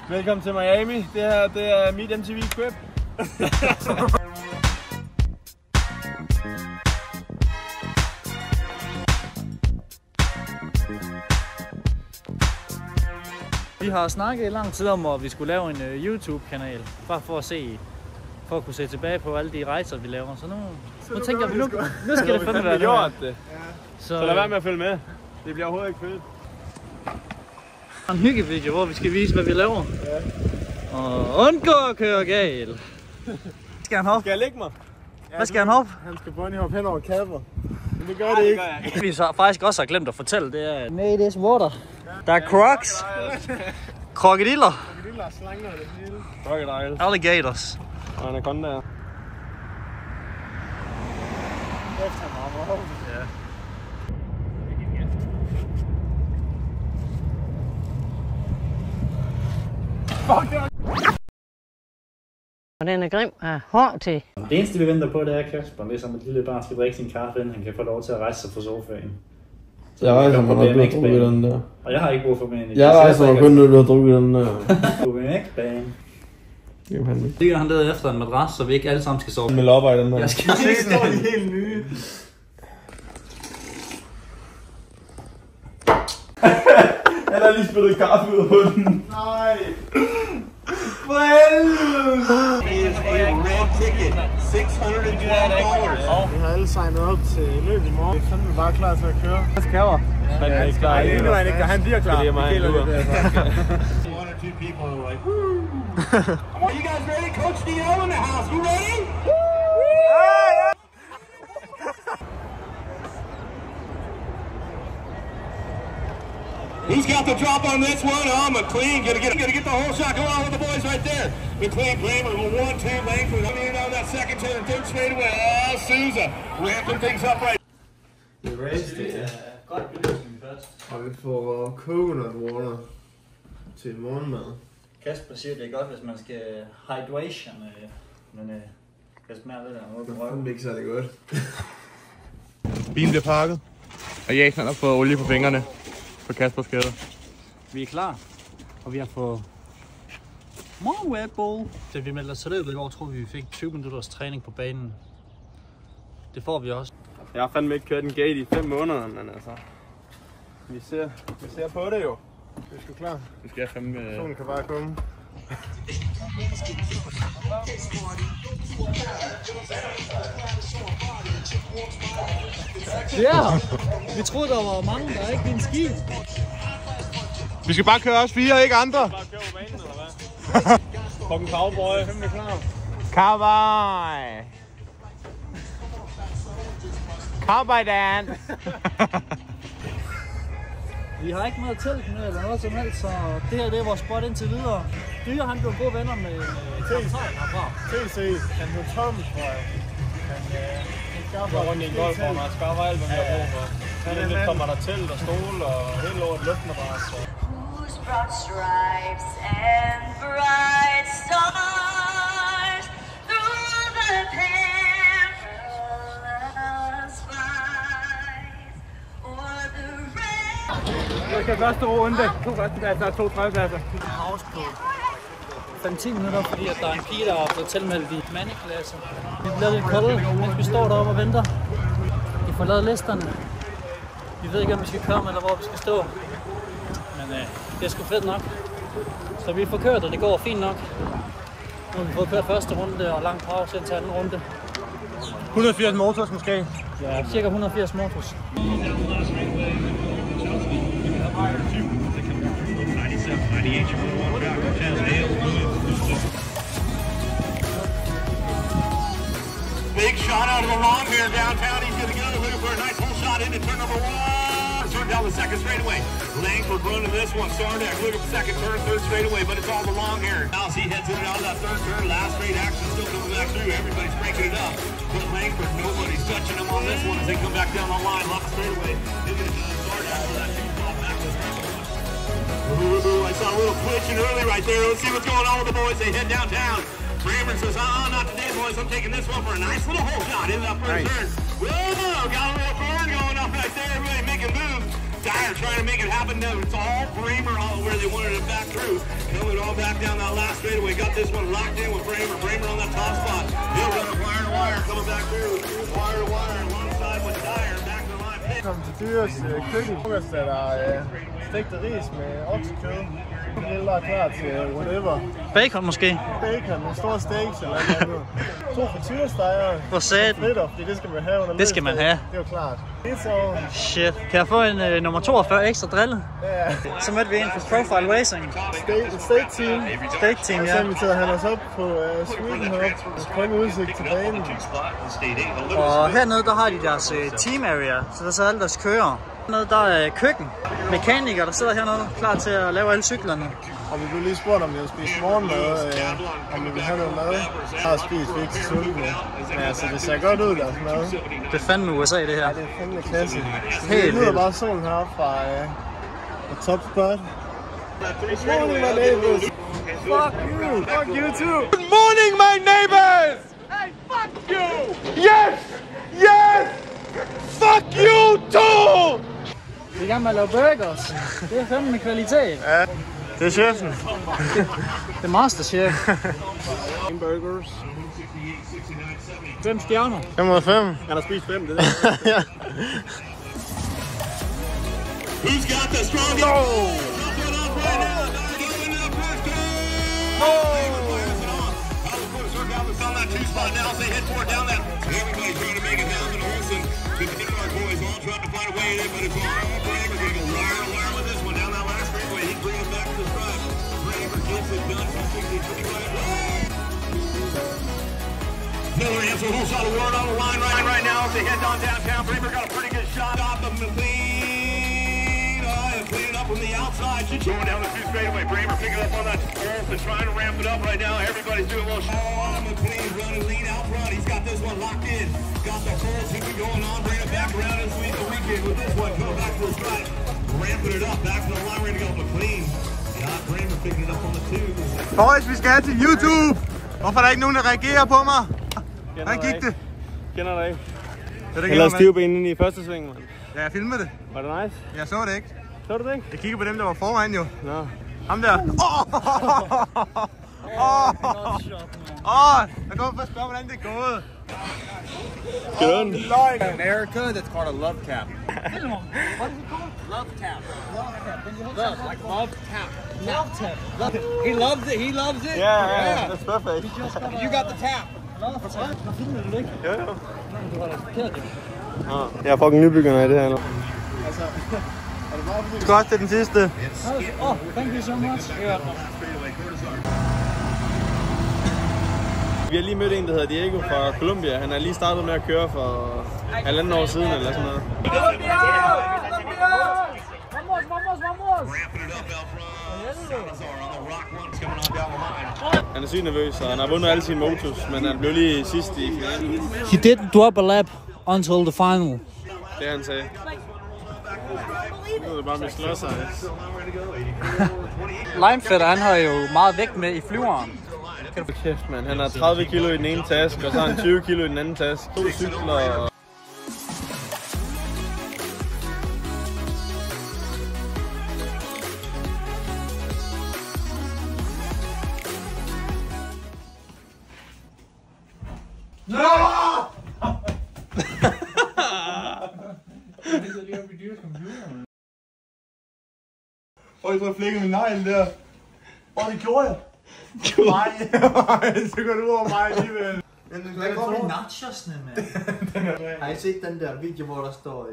Velkommen til Miami. Det her det er mit MTV Crib. Vi har snakket i lang tid om, at vi skulle lave en YouTube-kanal, bare for at kunne se tilbage på alle de rejser, vi laver. Så nu tænker vi, nu skal det fandme være gjort det. Så lad være med at følge med. Det bliver overhovedet ikke fedt. En hyggevideo, hvor vi skal vise, hvad vi laver. Ja. Og undgå at køre galt. Skal han hoppe? Skal jeg lægge mig? Ja, hvad skal han hoppe? Han skal bunnyhoppe hen over kapper. Men det gør det ikke. Vi så faktisk også har glemt at fortælle, det er made is water. Der er crocs. Krokodiller. Krokodiller, slanger, det hele. Crocodile. Alligators. Og anacondaer. Ja. Og den er grim af hård til. Det eneste vi venter på, det er Kasper. Det er som et lille barn skal drikke sin kaffe, inden han kan få lov til at rejse sig fra sofaen. Jeg rejser mig, når du har drukket den der. Og jeg har ikke brug for mere end det. Jeg rejser mig kun, når du har drukket den der. BMX-bane. Ligger han der efter en madras, så vi ikke alle sammen skal sove. Med lopper i den der. Jeg skal se den helt nye. Han har lige spillet kaffe ud på den. Nej! For helvede! Is a red ticket. $612. Vi har alle signet op til løb i morgen. Så er vi bare klar til at køre. Jeg skal kæver. Men er ikke klar. Nu er han ikke. Han bliver klar. Det er mig. One or two people are like, woo! Are you guys ready? Coach DL in the house. You ready? Who's got the drop on this one? Oh, McLean, gonna get the whole shot. Go on with the boys right there. McLean, Kramer, 1-2 length. We're coming in on that second turn, third straightaway. Oh, Souza, ramping things up right. Det er Godt belysning først. Og vi får coconut water til morgenmad. Kasper siger, det er godt, hvis man skal hydration, men det smager lidt af noget på røven. Det er ikke særlig godt. Bilen bliver pakket, og Jason har fået olie på fingrene på Kaspers skade. Vi er klar, og vi har fået more Red Bull. Da vi meldte os til løbet i går, tror vi fik 20 minutters træning på banen. Det får vi også. Jeg har fandme ikke kørt en gate i 5 måneder, men altså... Vi ser på det jo. Vi skal klar. Det skal jeg fandme... Solen kan bare komme. Ja! Vi troede, der var mange, der ikke ville ski. Vi skal bare køre os 4, ikke andre. Bare køre på banen, eller hvad? Fucking cowboy. Hvem er klar? Cowboy! Cowboy Dan! Vi har ikke noget telt med eller noget som helst, så det her det er vores spot indtil videre. Dyre, han blev gode venner med kaptajnen herfra. TC, han blev tom, tror jeg. Han skaffer rundt i en golfform, han skaffer alt, hvad man har brug for. Lidt kommer der telt og stol og hele lort luftmadras. Who's brought stripes and bright stars through the perilous fight or the red. Jeg skal første runde. 2 førstepladser og 2 tredjepladser. Pause på 5-10 minutter, fordi at der er en pige, der har fået tilmeldt i mandeklasse. Vi bliver lidt kolde, mens vi står deroppe og venter. Vi får lavet listerne. Vi ved ikke, om vi skal komme eller hvor vi skal stå. Men det er sgu fedt nok. Så vi får kørt, og det går fint nok. Nu har vi fået kørt første runde og lang pause indtil anden runde. 180 motors måske. Ja, cirka 180 motors. Big shot out of the long here downtown. He's going to go looking for a nice hole shot into turn number 1. Turn down the second straightaway. Langford running this one. Sardak looking for second turn, third straightaway, but it's all the long here. Now as he heads in and out of that third turn, last straight action still coming back through. Everybody's breaking it up. But Langford, nobody's touching him on this one as they come back down the line. Left straightaway. Sardak for that 2-spot back to Ooh, I saw a little twitching early right there. Let's see what's going on with the boys. They head downtown. Bramer says, not today, boys. I'm taking this one for a nice little hole shot into that first turn. Whoa, got a little burn going up right there. Everybody making moves. Dyer They're trying to make it happen now. It's all Bramer where they wanted it back through. Coming all back down that last straightaway. Got this one locked in with Bramer. Bramer on that top spot. He'll run a wire to wire. Coming back through. Wire to wire. Alongside with Dyer. Back to the line. Velkommen til Dyres køkken. Frokost er der stegte ris med oksekød. Griller er klar til whatever. Bacon måske? Bacon, en stor steaks eller noget andet. 2 frityresteger. Hvor sat? Fritter, fordi det skal man have under Det skal man have. Det er jo klart. Shit. Kan jeg få en nummer 42 ekstra drille? Ja. Så mødte vi en fra Profile Racing. Steak team. Steak team, ja. Og så inviterede han os op på suiten heroppe. Kun udsigt til banen. Og hernede der har de deres team area, så der sidder alle deres kører. Hernede der er køkken. Mekanikere, der sidder hernede klar til at lave alle cyklerne. Og vi blev lige spurgt, om jeg ville spise morgenmad, om vi ville have noget mad. Jeg har spist, vi ikke til sulten. Men altså, det ser godt ud, deres mad. Det er fandme USA, det her. Ja, det er fandme klasse. Helt vildt. Det lyder bare solen heroppe fra top spot. Good morning, my neighbors. Fuck you. Fuck you too. Good morning, my neighbors! Hey, fuck you! Yes! Yes! Fuck you too! Vi er i gang med at lave burgers. Det er fandme kvalitet. Ja, det er chefen. Det er masterchef. Burgers. 5 stjerner. 505. Han har spist 5, det Ja. Who's got the strongest? No! On that 2 spot now as they head toward down that. Everybody's trying to make it happen. Olsen, the our boys all trying to find a way in, but it's all Bramer going to go wire with this one down that last straightaway. He brings it back to the front. Bramer gets it done. Miller answer whole shot of word on the line right now as they head down downtown. Bramer got a pretty good shot off the McLean. And clean it up from the outside. Going down the 2 straightaway. Bramer picking up on that Olsen, trying to ramp it up right now. Everybody's doing a little shot. McLean running lean out front. He's got this one locked in. Got the cold ticket going on. Bring it back around and sweep the weekend with this one. Coming back to the strike. Ramping it up. Back to the line. We're going to go McLean. Got Bramer picking it up on the 2. Boys, vi skal have til YouTube. Hvorfor er der ikke nogen, der reagerer på mig? Hvordan gik det? Kender dig ikke. Jeg lavede stivben i første sving, mand. Ja, jeg filmede det. Var det nice? Jeg så det ikke. Så du det ikke? Jeg kigger på dem, der var foran jo. Nå. Ham der. Jeg går for at spørge, hvordan det er gået. Good. In America, that's called a love tap. Love tap. Love, like love tap. Love tap. He loves it, he loves it. Yeah, that's perfect. You got the tap. Love tap. Nå, filmer du det ikke? Jo. Du har da forkert det. Jeg er fucking nybyggerne i det her nu. Altså, er det bare fordi... Godt til den sidste. Thank you so much. Vi har lige mødt en, der hedder Diego fra Colombia. Han er lige startet med at køre for 1,5 år siden eller sådan noget. Han er sygt nervøs, og han har vundet alle sine motos, men han blev lige sidst i finalen. He didn't drop a lap until the final. Det han sagde. Nu er det bare med slåsser. Limefetter, han har jo meget vægt med i flyveren. Kæft, man. Han har 30 kilo i den ene taske, og så har han 20 kilo i den anden taske. 2 cykler og... Jeg tror, jeg flækkede min negl der. Det gjorde jeg. Nej, så går det ud over mig alligevel. Hvad går med nachosne, mand? Har I set den der video, hvor der står...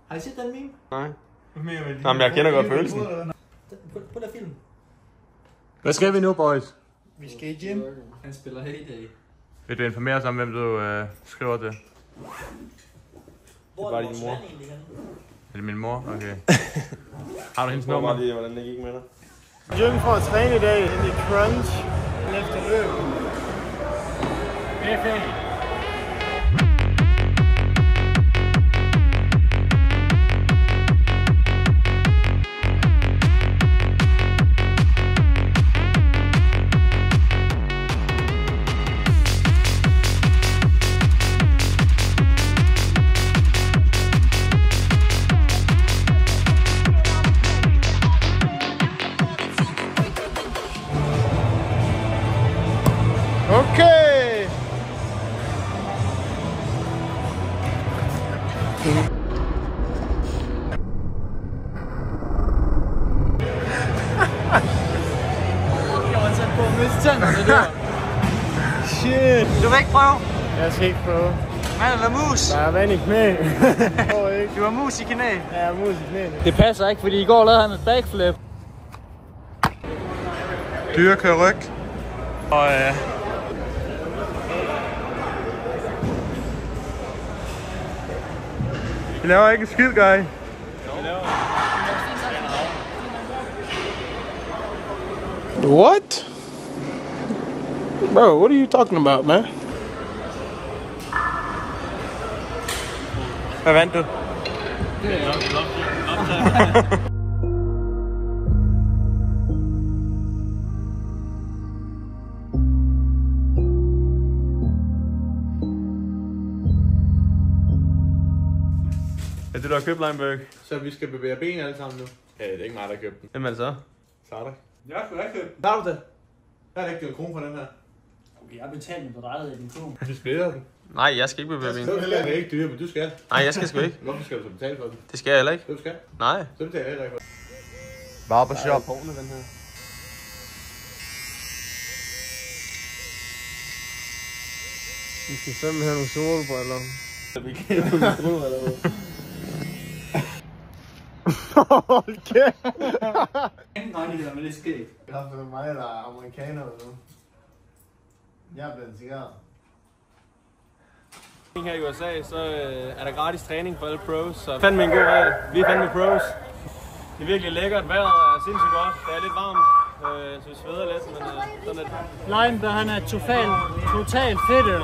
Har I set den meme? Nej. Jamen, jeg kender godt følelsen. Prøv at film. Hvad skal vi nu, boys? Vi skal i gym. Han spiller Heyday. Vil du informere os om, hvem du skriver til? Det er bare din mor. Er det min mor? Okay. Har du hendes Jeg nummer? bare lige, hvordan det gik med dig. Gym for at træne i dag, ind i crunch. Efter løb. Okay. Jeg var tæt på at miste tænderne der. Shit. Du vil ikke prøve? Jeg skal ikke prøve. Mand eller mus? Der er vand i knæ. Du har mus i knæ. Ja, mus i knæ. Det passer ikke, fordi i går lavede han et backflip. Dyre kører ryg. Og I laver ikke en skid, guy. What? Bro, what are you talking about, man? Hvad vandt du? Ja, det du har købt, Lineberg. Så vi skal bevæge ben alle sammen nu. Ja, det er ikke mig, der har købt den. Hvem er det så? Sardak. Jeg skulle ikke købe den. Tager du det? Jeg har ikke givet kron for den her. Okay, jeg betalte den på dig, det er din kone. Vi splitter den. Nej, jeg skal ikke bevæge ben. Så er det ikke dyre, men du skal. Nej, jeg skal sgu ikke. Hvorfor skal du så betale for den? Det skal jeg heller ikke. Du skal. Nej. Så betaler jeg heller ikke for den. Barbershop. Den her. Vi skal simpelthen have nogle solbriller. Vi kan ikke have solbriller. Okay. Nej, det er med det skæg. Det er for mig, der er amerikaner nu. Jeg er blevet en cigar. Her i USA, så er der gratis træning for alle pros, så fandme en god regel. Vi er fandme pros. Det er virkelig lækkert, vejret er sindssygt godt. Det er lidt varmt, så vi sveder lidt, men sådan lidt. Lineberg, han er total fedte.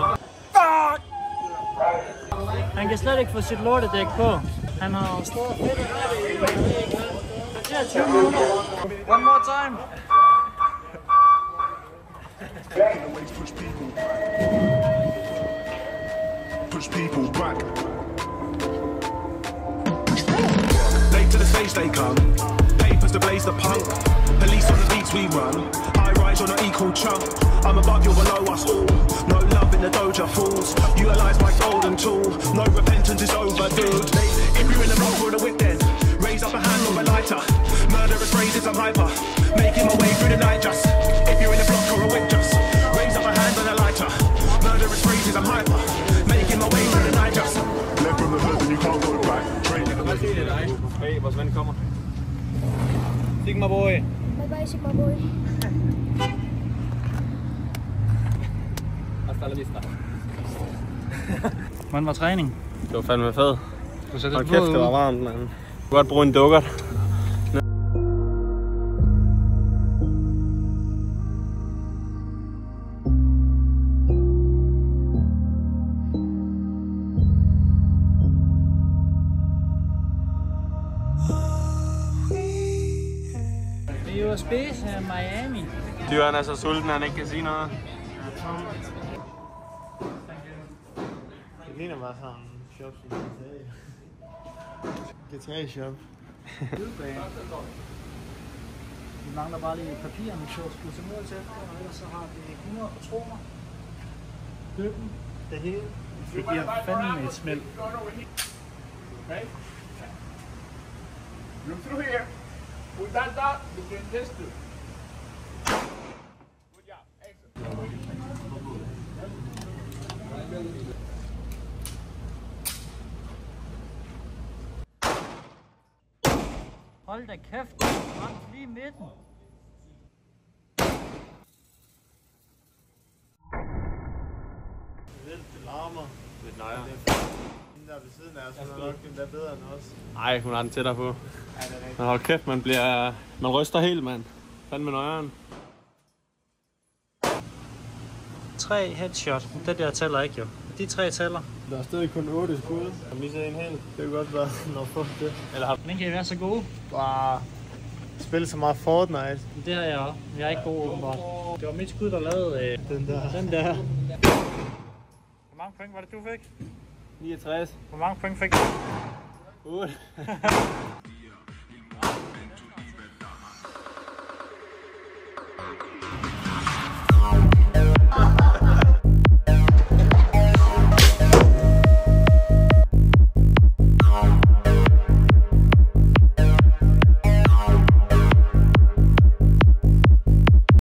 Han kan slet ikke få sit lortedæk på. Han har stået fedt i 20 minutter. One more time. Push people back. Late to the stage they come. Papers to blaze the punk. Police on the beats we run. I rise on an equal chunk. I'm above you, below us all. No love in the doja fools. Utilize my golden tool. No repentance is overdue. If you're in the block with a whip then raise up a hand or a lighter. Murderous phrases I'm hyper. Making my way through the night just. If you're in the block or a whip just raise up a hand and a lighter. Murderous phrases I'm hyper. Making my way through the night just. Left from the hood and you can't go back. Hvad siger det dig? Hey, vores ven kommer. Sigma boy. Bye bye, Sigma boy. Hasta la vista. Hvordan var træning? Det var fandme fedt. Hold kæft, det var varmt, mand. Du kan godt bruge en dukkert. Vi er jo at spise her i Miami. Dyren er så sulten, at han ikke kan sige noget. Det ligner bare sådan en shop som GTA shop. Vi mangler bare lige papirerne til at skulle til mål til, og ellers så har vi 100 patroner. Køben, det hele. Det giver fandme et smæld. Look through here. With that dot, between this two. Good job. Excellent. Hold da kæft, det ramte lige midten. Det larmer. Lidt nøjere. Den der ved siden af os, hun er nok den der bedre end os. Nej, hun har den tættere på. Men hold kæft, man ryster helt, mand. Fandme nøjeren. 3 headshot, det der tæller ikke jo. De 3 tæller. Der er stadig kun 8 skud. Jeg misser en hel. Det kan godt være, når få det. Eller har Men kan I være så gode? bare spille så meget Fortnite. Det har jeg også. Jeg er ikke god åbenbart. Det var mit skud, der lavede Den der. den der. Hvor mange point var det, du fik? 69. Hvor mange point fik du? 8.